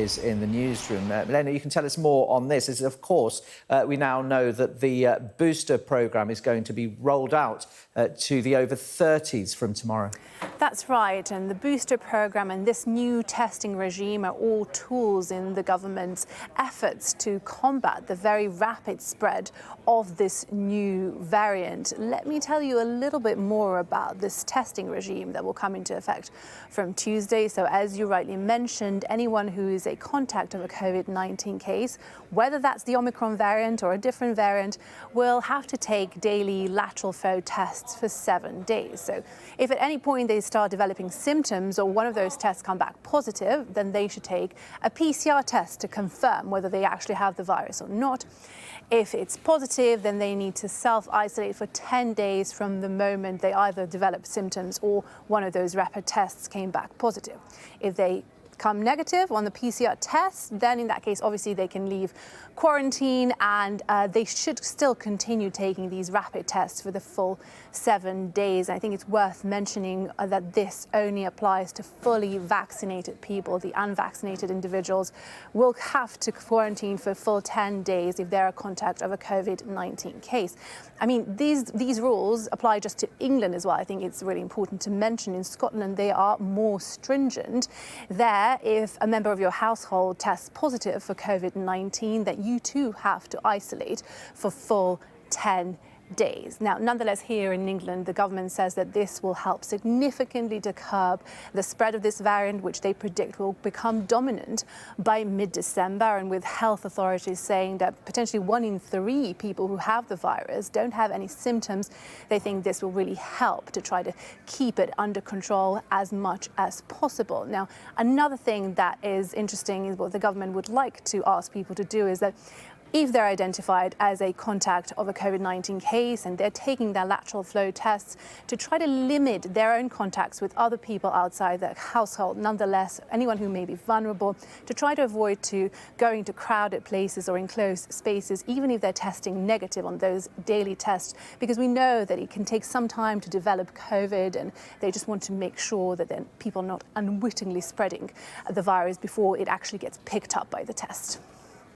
is in the newsroom. Milena, you can tell us more on this. As of course, we now know that the booster programme is going to be rolled out to the over 30s from tomorrow. That's right, and the booster programme and this new testing regime are all tools in the government's efforts to combat the very rapid spread of this new variant. Let me tell you a little bit more about this testing regime that will come into effect from Tuesday. So as you rightly mentioned, anyone who is a contact of a COVID-19 case, whether that's the Omicron variant or a different variant, will have to take daily lateral flow tests for 7 days. So if at any point they start developing symptoms or one of those tests come back positive, then they should take a PCR test to confirm whether they actually have the virus or not. If it's positive, then they need to self-isolate for 10 days from the moment they either develop symptoms or one of those rapid tests came back positive. If they come negative on the PCR test, then in that case, obviously they can leave quarantine and they should still continue taking these rapid tests for the full 7 days. I think it's worth mentioning that this only applies to fully vaccinated people. The unvaccinated individuals will have to quarantine for full 10 days if they're a contact of a COVID-19 case. I mean, these rules apply just to England as well. I think it's really important to mention in Scotland they are more stringent. There, if a member of your household tests positive for COVID-19, that you too have to isolate for full 10 days. Now, nonetheless, here in England, the government says that this will help significantly to curb the spread of this variant, which they predict will become dominant by mid-December, and with health authorities saying that potentially 1 in 3 people who have the virus don't have any symptoms. They think this will really help to try to keep it under control as much as possible. Now, another thing that is interesting is what the government would like to ask people to do is that if they're identified as a contact of a COVID-19 case and they're taking their lateral flow tests to try to limit their own contacts with other people outside their household, nonetheless, anyone who may be vulnerable, to try to avoid going to crowded places or enclosed spaces, even if they're testing negative on those daily tests, because we know that it can take some time to develop COVID and they just want to make sure that then people are not unwittingly spreading the virus before it actually gets picked up by the test.